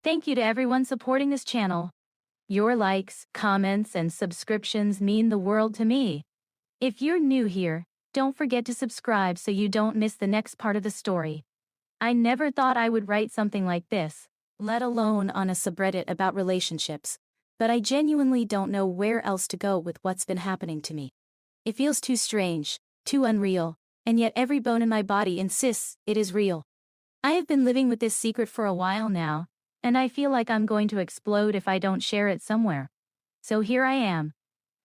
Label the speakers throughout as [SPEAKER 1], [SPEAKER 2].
[SPEAKER 1] Thank you to everyone supporting this channel. Your likes, comments, and subscriptions mean the world to me. If you're new here, don't forget to subscribe so you don't miss the next part of the story. I never thought I would write something like this, let alone on a subreddit about relationships, but I genuinely don't know where else to go with what's been happening to me. It feels too strange, too unreal, and yet every bone in my body insists it is real. I have been living with this secret for a while now, and I feel like I'm going to explode if I don't share it somewhere. So here I am.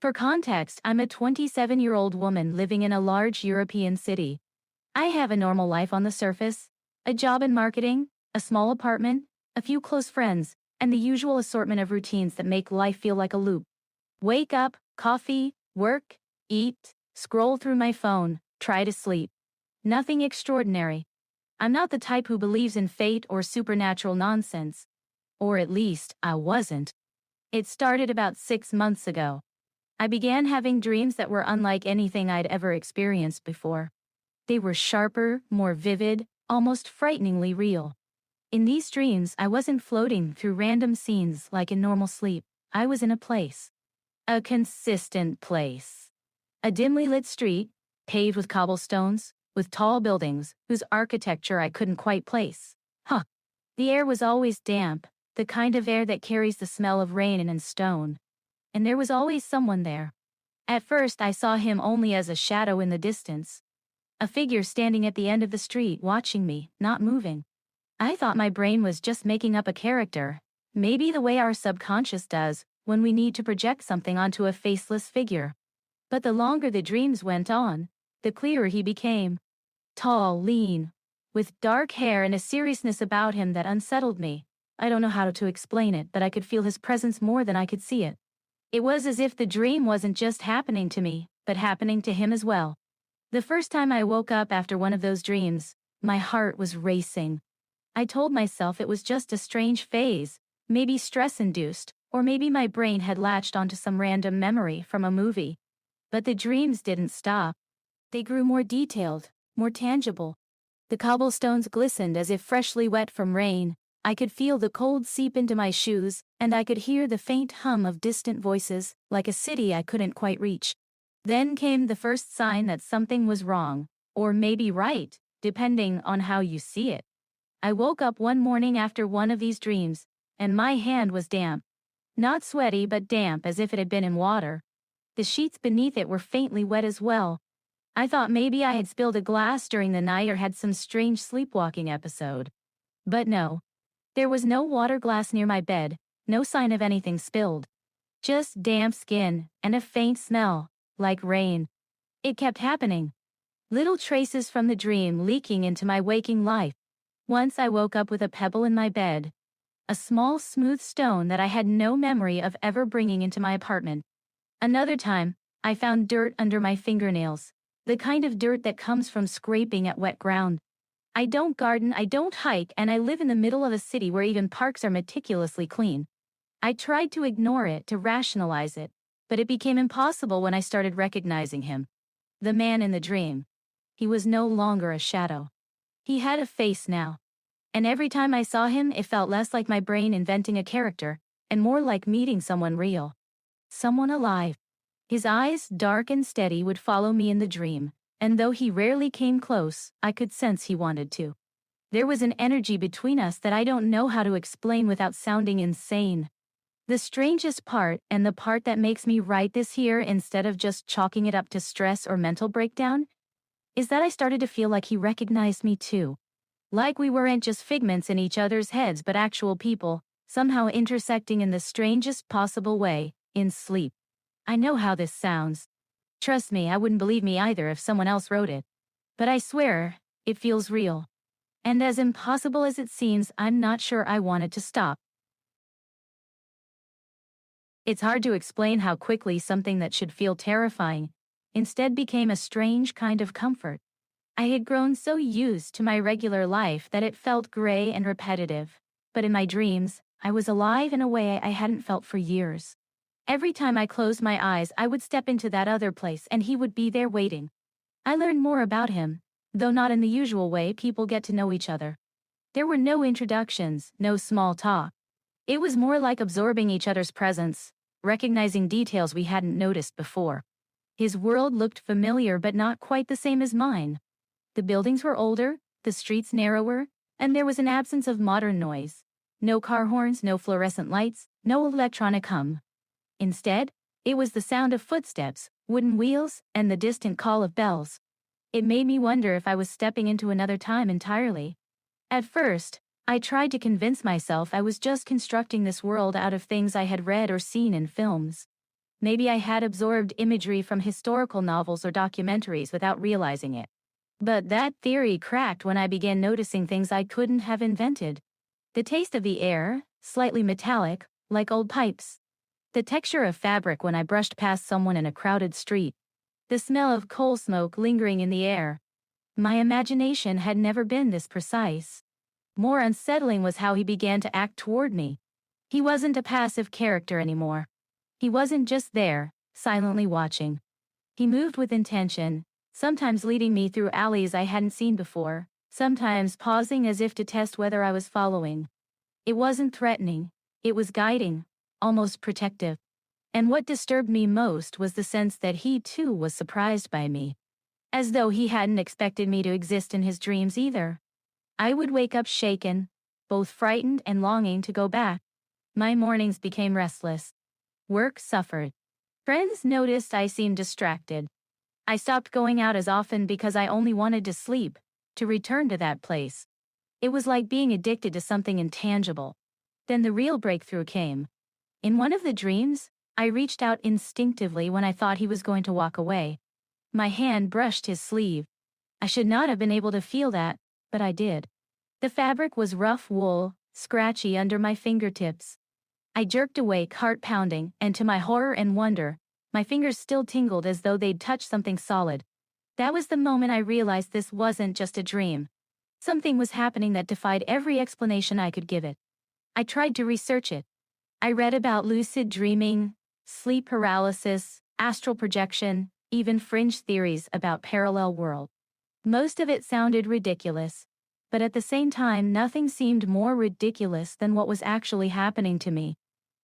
[SPEAKER 1] For context, I'm a 27-year-old woman living in a large European city. I have a normal life on the surface, a job in marketing, a small apartment, a few close friends, and the usual assortment of routines that make life feel like a loop. Wake up, coffee, work, eat, scroll through my phone, try to sleep. Nothing extraordinary. I'm not the type who believes in fate or supernatural nonsense. Or at least, I wasn't. It started about 6 months ago. I began having dreams that were unlike anything I'd ever experienced before. They were sharper, more vivid, almost frighteningly real. In these dreams, I wasn't floating through random scenes like in normal sleep. I was in a place. A consistent place. A dimly lit street, paved with cobblestones, with tall buildings whose architecture I couldn't quite place. The air was always damp, the kind of air that carries the smell of rain and stone. And there was always someone there. At first I saw him only as a shadow in the distance. A figure standing at the end of the street watching me, not moving. I thought my brain was just making up a character, maybe the way our subconscious does when we need to project something onto a faceless figure. But the longer the dreams went on, the clearer he became. Tall, lean, with dark hair and a seriousness about him that unsettled me. I don't know how to explain it, but I could feel his presence more than I could see it. It was as if the dream wasn't just happening to me, but happening to him as well. The first time I woke up after one of those dreams, my heart was racing. I told myself it was just a strange phase, maybe stress-induced, or maybe my brain had latched onto some random memory from a movie. But the dreams didn't stop. They grew more detailed, more tangible. The cobblestones glistened as if freshly wet from rain. I could feel the cold seep into my shoes, and I could hear the faint hum of distant voices, like a city I couldn't quite reach. Then came the first sign that something was wrong, or maybe right, depending on how you see it. I woke up one morning after one of these dreams, and my hand was damp. Not sweaty, but damp as if it had been in water. The sheets beneath it were faintly wet as well. I thought maybe I had spilled a glass during the night or had some strange sleepwalking episode. But no. There was no water glass near my bed, no sign of anything spilled. Just damp skin and a faint smell, like rain. It kept happening. Little traces from the dream leaking into my waking life. Once I woke up with a pebble in my bed. A small smooth stone that I had no memory of ever bringing into my apartment. Another time, I found dirt under my fingernails. The kind of dirt that comes from scraping at wet ground. I don't garden, I don't hike, and I live in the middle of a city where even parks are meticulously clean. I tried to ignore it, to rationalize it, but it became impossible when I started recognizing him. The man in the dream. He was no longer a shadow. He had a face now. And every time I saw him, it felt less like my brain inventing a character, and more like meeting someone real. Someone alive. His eyes, dark and steady, would follow me in the dream, and though he rarely came close, I could sense he wanted to. There was an energy between us that I don't know how to explain without sounding insane. The strangest part, and the part that makes me write this here instead of just chalking it up to stress or mental breakdown, is that I started to feel like he recognized me too. Like we weren't just figments in each other's heads but actual people, somehow intersecting in the strangest possible way, in sleep. I know how this sounds. Trust me, I wouldn't believe me either if someone else wrote it. But I swear, it feels real. And as impossible as it seems, I'm not sure I want it to stop. It's hard to explain how quickly something that should feel terrifying instead became a strange kind of comfort. I had grown so used to my regular life that it felt gray and repetitive. But in my dreams, I was alive in a way I hadn't felt for years. Every time I closed my eyes, I would step into that other place and he would be there waiting. I learned more about him, though not in the usual way people get to know each other. There were no introductions, no small talk. It was more like absorbing each other's presence, recognizing details we hadn't noticed before. His world looked familiar but not quite the same as mine. The buildings were older, the streets narrower, and there was an absence of modern noise. No car horns, no fluorescent lights, no electronic hum. Instead, it was the sound of footsteps, wooden wheels, and the distant call of bells. It made me wonder if I was stepping into another time entirely. At first, I tried to convince myself I was just constructing this world out of things I had read or seen in films. Maybe I had absorbed imagery from historical novels or documentaries without realizing it. But that theory cracked when I began noticing things I couldn't have invented. The taste of the air, slightly metallic, like old pipes. The texture of fabric when I brushed past someone in a crowded street. The smell of coal smoke lingering in the air. My imagination had never been this precise. More unsettling was how he began to act toward me. He wasn't a passive character anymore. He wasn't just there, silently watching. He moved with intention, sometimes leading me through alleys I hadn't seen before, sometimes pausing as if to test whether I was following. It wasn't threatening, it was guiding, almost protective. And what disturbed me most was the sense that he too was surprised by me. As though he hadn't expected me to exist in his dreams either. I would wake up shaken, both frightened and longing to go back. My mornings became restless. Work suffered. Friends noticed I seemed distracted. I stopped going out as often because I only wanted to sleep, to return to that place. It was like being addicted to something intangible. Then the real breakthrough came. In one of the dreams, I reached out instinctively when I thought he was going to walk away. My hand brushed his sleeve. I should not have been able to feel that, but I did. The fabric was rough wool, scratchy under my fingertips. I jerked awake, heart pounding, and to my horror and wonder, my fingers still tingled as though they'd touched something solid. That was the moment I realized this wasn't just a dream. Something was happening that defied every explanation I could give it. I tried to research it. I read about lucid dreaming, sleep paralysis, astral projection, even fringe theories about parallel worlds. Most of it sounded ridiculous, but at the same time nothing seemed more ridiculous than what was actually happening to me.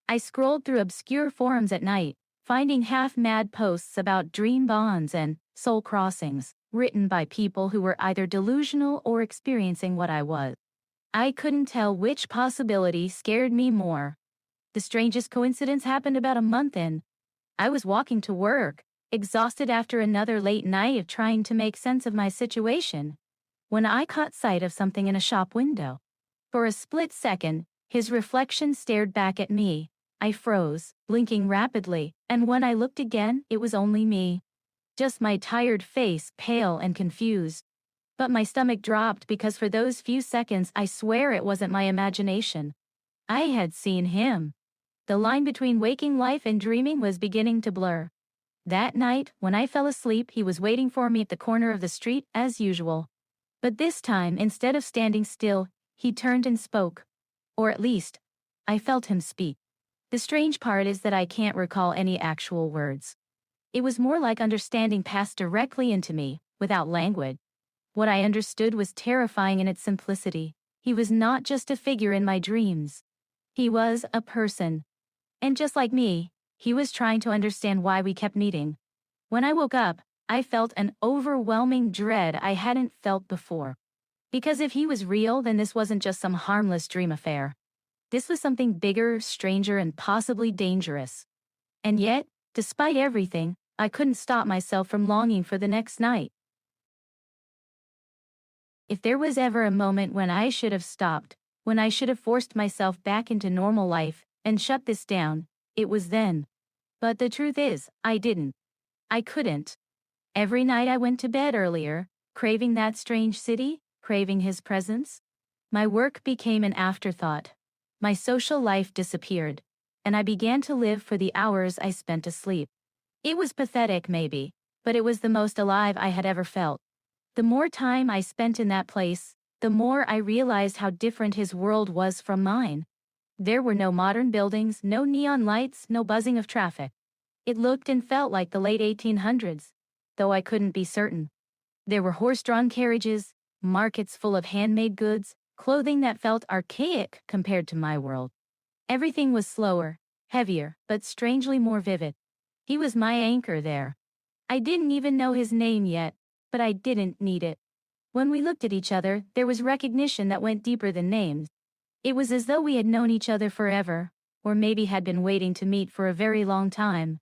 [SPEAKER 1] I scrolled through obscure forums at night, finding half-mad posts about dream bonds and soul crossings, written by people who were either delusional or experiencing what I was. I couldn't tell which possibility scared me more. The strangest coincidence happened about a month in. I was walking to work, exhausted after another late night of trying to make sense of my situation, when I caught sight of something in a shop window. For a split second, his reflection stared back at me. I froze, blinking rapidly, and when I looked again, it was only me. Just my tired face, pale and confused. But my stomach dropped because for those few seconds I swear it wasn't my imagination. I had seen him. The line between waking life and dreaming was beginning to blur. That night, when I fell asleep, he was waiting for me at the corner of the street as usual. But this time, instead of standing still, he turned and spoke. Or at least, I felt him speak. The strange part is that I can't recall any actual words. It was more like understanding passed directly into me, without language. What I understood was terrifying in its simplicity. He was not just a figure in my dreams. He was a person. And just like me, he was trying to understand why we kept meeting. When I woke up, I felt an overwhelming dread I hadn't felt before. Because if he was real, then this wasn't just some harmless dream affair. This was something bigger, stranger, and possibly dangerous. And yet, despite everything, I couldn't stop myself from longing for the next night. If there was ever a moment when I should have stopped, when I should have forced myself back into normal life and shut this down, it was then. But the truth is, I didn't. I couldn't. Every night I went to bed earlier, craving that strange city, craving his presence. My work became an afterthought. My social life disappeared, and I began to live for the hours I spent asleep. It was pathetic, maybe, but it was the most alive I had ever felt. The more time I spent in that place, the more I realized how different his world was from mine. There were no modern buildings, no neon lights, no buzzing of traffic. It looked and felt like the late 1800s, though I couldn't be certain. There were horse-drawn carriages, markets full of handmade goods, clothing that felt archaic compared to my world. Everything was slower, heavier, but strangely more vivid. He was my anchor there. I didn't even know his name yet, but I didn't need it. When we looked at each other, there was recognition that went deeper than names. It was as though we had known each other forever, or maybe had been waiting to meet for a very long time.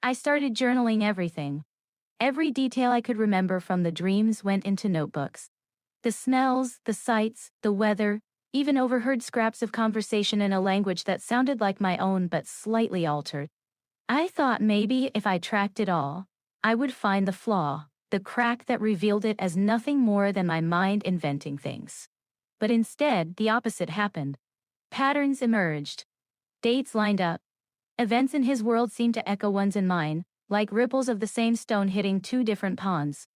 [SPEAKER 1] I started journaling everything. Every detail I could remember from the dreams went into notebooks. The smells, the sights, the weather, even overheard scraps of conversation in a language that sounded like my own but slightly altered. I thought maybe if I tracked it all, I would find the flaw, the crack that revealed it as nothing more than my mind inventing things. But instead, the opposite happened. Patterns emerged. Dates lined up. Events in his world seemed to echo ones in mine, like ripples of the same stone hitting two different ponds.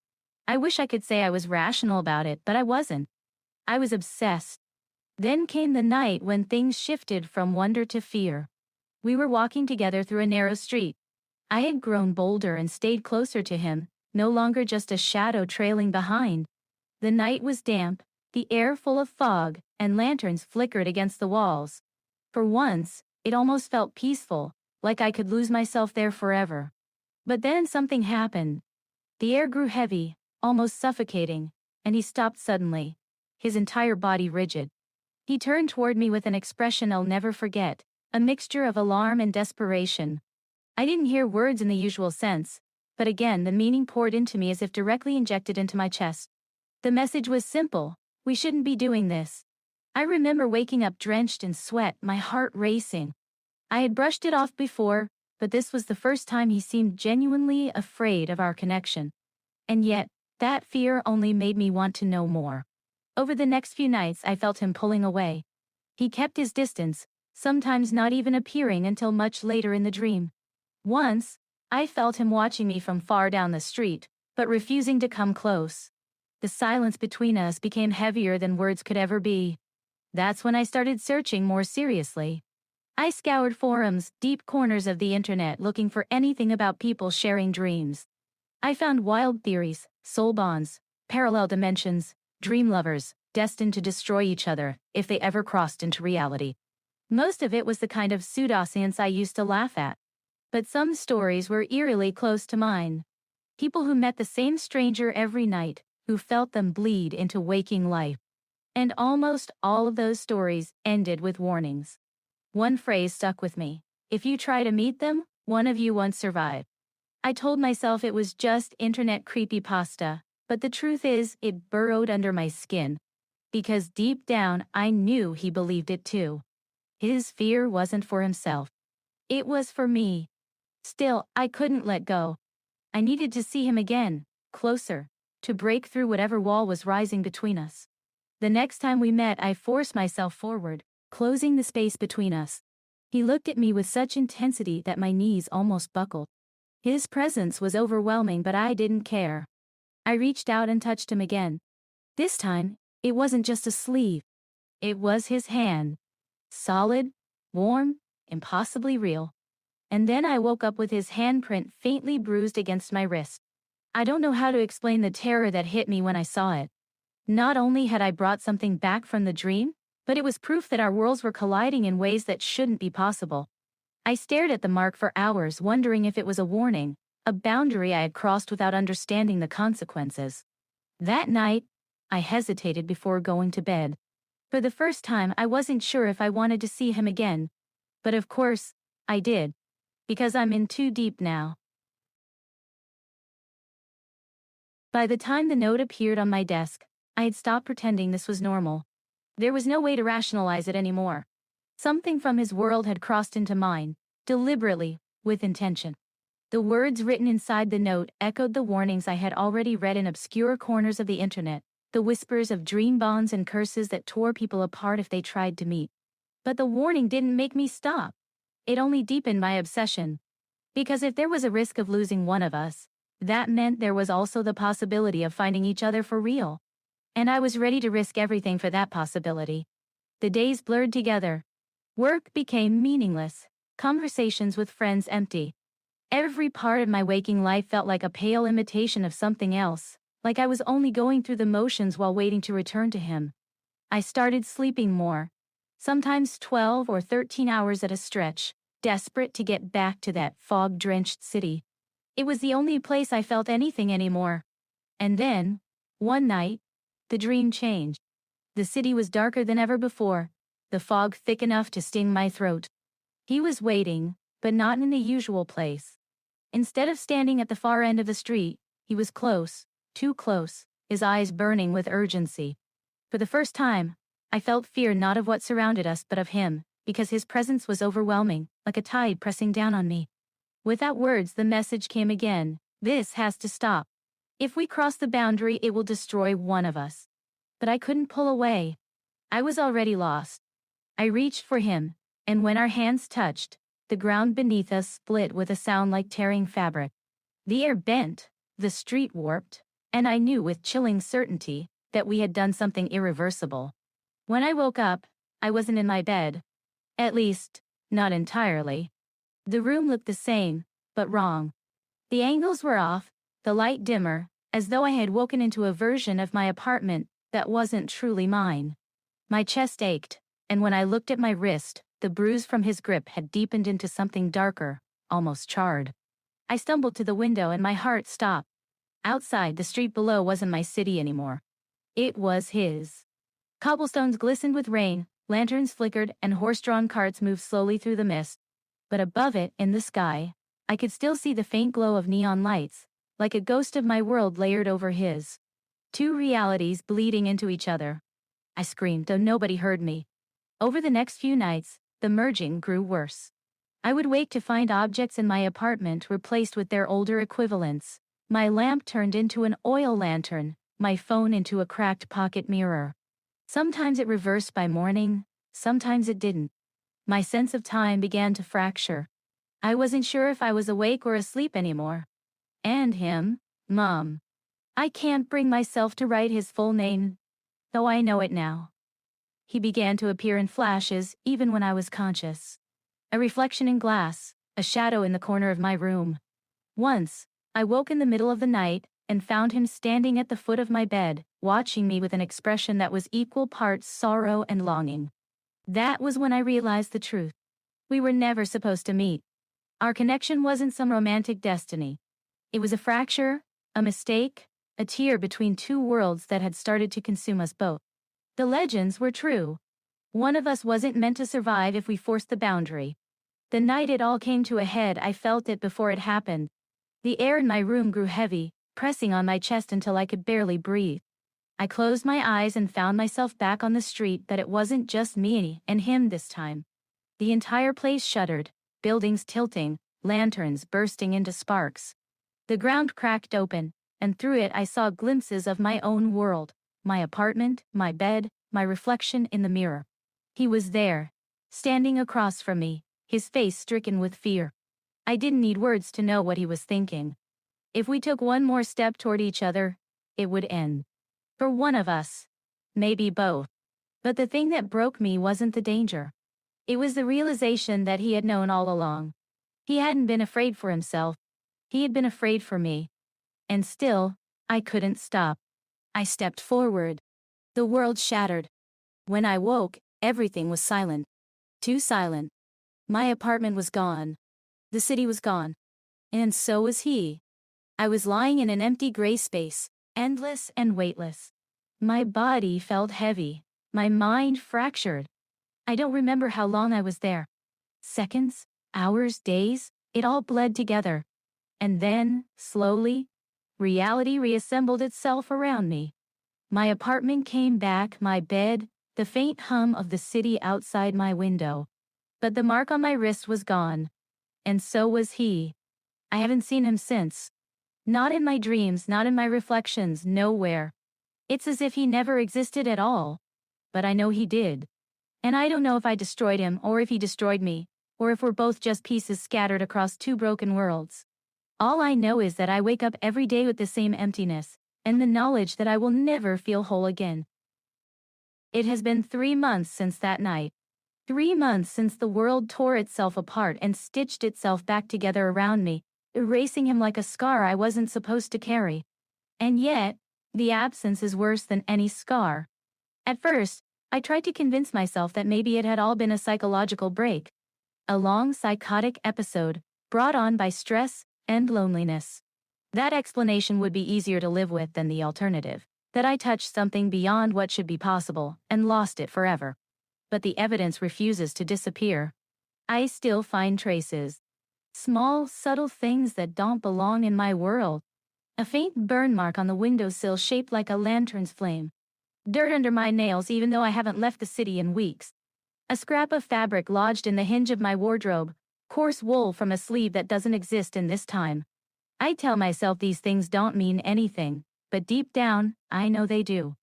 [SPEAKER 1] I wish I could say I was rational about it, but I wasn't. I was obsessed. Then came the night when things shifted from wonder to fear. We were walking together through a narrow street. I had grown bolder and stayed closer to him, no longer just a shadow trailing behind. The night was damp, the air full of fog, and lanterns flickered against the walls. For once, it almost felt peaceful, like I could lose myself there forever. But then something happened. The air grew heavy, almost suffocating, and he stopped suddenly, his entire body rigid. He turned toward me with an expression I'll never forget, a mixture of alarm and desperation. I didn't hear words in the usual sense, but again the meaning poured into me as if directly injected into my chest. The message was simple: we shouldn't be doing this. I remember waking up drenched in sweat, my heart racing. I had brushed it off before, but this was the first time he seemed genuinely afraid of our connection. And yet, that fear only made me want to know more. Over the next few nights I felt him pulling away. He kept his distance, sometimes not even appearing until much later in the dream. Once, I felt him watching me from far down the street, but refusing to come close. The silence between us became heavier than words could ever be. That's when I started searching more seriously. I scoured forums, deep corners of the internet looking for anything about people sharing dreams. I found wild theories, soul bonds, parallel dimensions, dream lovers, destined to destroy each other if they ever crossed into reality. Most of it was the kind of pseudoscience I used to laugh at. But some stories were eerily close to mine. People who met the same stranger every night, who felt them bleed into waking life. And almost all of those stories ended with warnings. One phrase stuck with me: if you try to meet them, one of you won't survive. I told myself it was just internet creepypasta, but the truth is, it burrowed under my skin. Because deep down, I knew he believed it too. His fear wasn't for himself. It was for me. Still, I couldn't let go. I needed to see him again, closer, to break through whatever wall was rising between us. The next time we met, I forced myself forward, closing the space between us. He looked at me with such intensity that my knees almost buckled. His presence was overwhelming, but I didn't care. I reached out and touched him again. This time, it wasn't just a sleeve. It was his hand. Solid, warm, impossibly real. And then I woke up with his handprint faintly bruised against my wrist. I don't know how to explain the terror that hit me when I saw it. Not only had I brought something back from the dream, but it was proof that our worlds were colliding in ways that shouldn't be possible. I stared at the mark for hours, wondering if it was a warning, a boundary I had crossed without understanding the consequences. That night, I hesitated before going to bed. For the first time, I wasn't sure if I wanted to see him again. But of course, I did. Because I'm in too deep now. By the time the note appeared on my desk, I had stopped pretending this was normal. There was no way to rationalize it anymore. Something from his world had crossed into mine, deliberately, with intention. The words written inside the note echoed the warnings I had already read in obscure corners of the internet, the whispers of dream bonds and curses that tore people apart if they tried to meet. But the warning didn't make me stop. It only deepened my obsession. Because if there was a risk of losing one of us, that meant there was also the possibility of finding each other for real. And I was ready to risk everything for that possibility. The days blurred together. Work became meaningless. Conversations with friends empty. Every part of my waking life felt like a pale imitation of something else, like I was only going through the motions while waiting to return to him. I started sleeping more. sometimes 12 or 13 hours at a stretch, desperate to get back to that fog-drenched city. It was the only place I felt anything anymore. And then, one night, the dream changed. The city was darker than ever before, the fog thick enough to sting my throat. He was waiting, but not in the usual place. Instead of standing at the far end of the street, he was close, too close, his eyes burning with urgency. For the first time, I felt fear not of what surrounded us but of him, because his presence was overwhelming, like a tide pressing down on me. Without words, the message came again: this has to stop. If we cross the boundary, it will destroy one of us. But I couldn't pull away. I was already lost. I reached for him, and when our hands touched, the ground beneath us split with a sound like tearing fabric. The air bent, the street warped, and I knew with chilling certainty that we had done something irreversible. When I woke up, I wasn't in my bed. At least, not entirely. The room looked the same, but wrong. The angles were off, the light dimmer, as though I had woken into a version of my apartment that wasn't truly mine. My chest ached, and when I looked at my wrist, the bruise from his grip had deepened into something darker, almost charred. I stumbled to the window and my heart stopped. Outside, the street below wasn't my city anymore. It was his. Cobblestones glistened with rain, lanterns flickered, and horse-drawn carts moved slowly through the mist. But above it, in the sky, I could still see the faint glow of neon lights, like a ghost of my world layered over his. Two realities bleeding into each other. I screamed, though nobody heard me. Over the next few nights, the merging grew worse. I would wake to find objects in my apartment replaced with their older equivalents. My lamp turned into an oil lantern, my phone into a cracked pocket mirror. Sometimes it reversed by morning, sometimes it didn't. My sense of time began to fracture. I wasn't sure if I was awake or asleep anymore. And him, Mom. I can't bring myself to write his full name, though I know it now. He began to appear in flashes even when I was conscious. A reflection in glass, a shadow in the corner of my room. Once, I woke in the middle of the night and found him standing at the foot of my bed, watching me with an expression that was equal parts sorrow and longing. That was when I realized the truth. We were never supposed to meet. Our connection wasn't some romantic destiny. It was a fracture, a mistake, a tear between two worlds that had started to consume us both. The legends were true. One of us wasn't meant to survive if we forced the boundary. The night it all came to a head, I felt it before it happened. The air in my room grew heavy, pressing on my chest until I could barely breathe. I closed my eyes and found myself back on the street, but it wasn't just me and him this time. The entire place shuddered, buildings tilting, lanterns bursting into sparks. The ground cracked open, and through it I saw glimpses of my own world, my apartment, my bed, my reflection in the mirror. He was there, standing across from me, his face stricken with fear. I didn't need words to know what he was thinking. If we took one more step toward each other, it would end. For one of us. Maybe both. But the thing that broke me wasn't the danger. It was the realization that he had known all along. He hadn't been afraid for himself. He had been afraid for me. And still, I couldn't stop. I stepped forward. The world shattered. When I woke, everything was silent. Too silent. My apartment was gone. The city was gone. And so was he. I was lying in an empty gray space, endless and weightless. My body felt heavy. My mind fractured. I don't remember how long I was there. Seconds, hours, days, it all bled together. And then, slowly, reality reassembled itself around me. My apartment came back, my bed, the faint hum of the city outside my window. But the mark on my wrist was gone. And so was he. I haven't seen him since. Not in my dreams, not in my reflections, nowhere. It's as if he never existed at all. But I know he did. And I don't know if I destroyed him or if he destroyed me, or if we're both just pieces scattered across two broken worlds. All I know is that I wake up every day with the same emptiness, and the knowledge that I will never feel whole again. It has been 3 months since that night. 3 months since the world tore itself apart and stitched itself back together around me, erasing him like a scar I wasn't supposed to carry. And yet, the absence is worse than any scar. At first, I tried to convince myself that maybe it had all been a psychological break. A long psychotic episode, brought on by stress and loneliness. That explanation would be easier to live with than the alternative, that I touched something beyond what should be possible and lost it forever. But the evidence refuses to disappear. I still find traces. Small, subtle things that don't belong in my world. A faint burn mark on the windowsill shaped like a lantern's flame. Dirt under my nails even though I haven't left the city in weeks. A scrap of fabric lodged in the hinge of my wardrobe, coarse wool from a sleeve that doesn't exist in this time. I tell myself these things don't mean anything, but deep down, I know they do.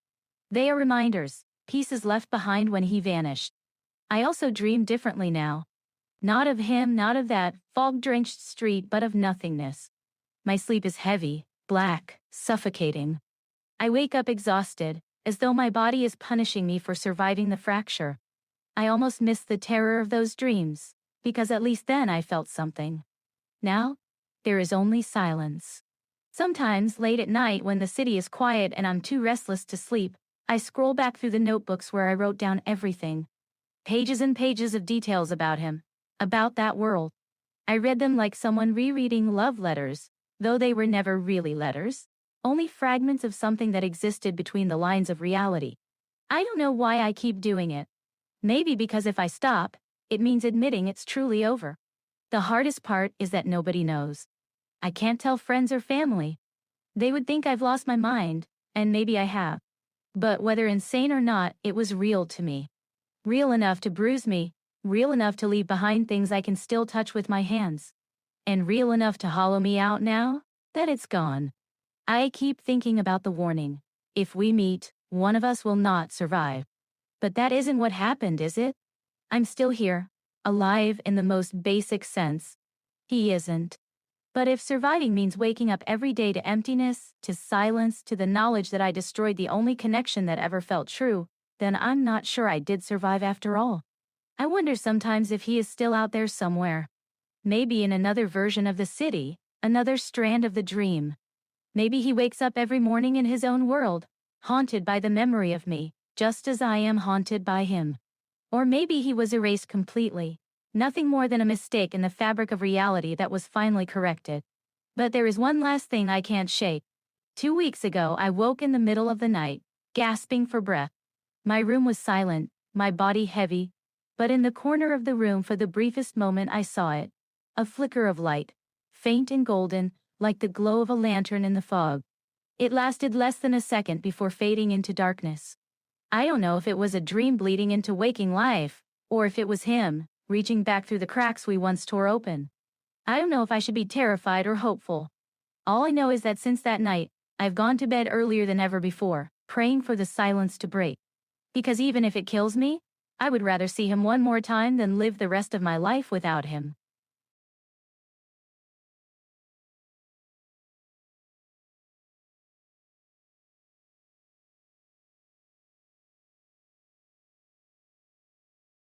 [SPEAKER 1] They are reminders, pieces left behind when he vanished. I also dream differently now. Not of him, not of that fog-drenched street, but of nothingness. My sleep is heavy, black, suffocating. I wake up exhausted, as though my body is punishing me for surviving the fracture. I almost miss the terror of those dreams, because at least then I felt something. Now, there is only silence. Sometimes, late at night when the city is quiet and I'm too restless to sleep, I scroll back through the notebooks where I wrote down everything. Pages and pages of details about him, about that world. I read them like someone rereading love letters, though they were never really letters, only fragments of something that existed between the lines of reality. I don't know why I keep doing it. Maybe because if I stop, it means admitting it's truly over. The hardest part is that nobody knows. I can't tell friends or family. They would think I've lost my mind, and maybe I have. But whether insane or not, it was real to me. Real enough to bruise me, real enough to leave behind things I can still touch with my hands. And real enough to hollow me out now that it's gone. I keep thinking about the warning. If we meet, one of us will not survive. But that isn't what happened, is it? I'm still here, alive in the most basic sense. He isn't. But if surviving means waking up every day to emptiness, to silence, to the knowledge that I destroyed the only connection that ever felt true, then I'm not sure I did survive after all. I wonder sometimes if he is still out there somewhere. Maybe in another version of the city, another strand of the dream. Maybe he wakes up every morning in his own world, haunted by the memory of me, just as I am haunted by him. Or maybe he was erased completely. Nothing more than a mistake in the fabric of reality that was finally corrected. But there is one last thing I can't shake. 2 weeks ago, I woke in the middle of the night, gasping for breath. My room was silent, my body heavy, but in the corner of the room for the briefest moment I saw it. A flicker of light, faint and golden, like the glow of a lantern in the fog. It lasted less than a second before fading into darkness. I don't know if it was a dream bleeding into waking life, or if it was him, reaching back through the cracks we once tore open. I don't know if I should be terrified or hopeful. All I know is that since that night, I've gone to bed earlier than ever before, praying for the silence to break. Because even if it kills me, I would rather see him one more time than live the rest of my life without him.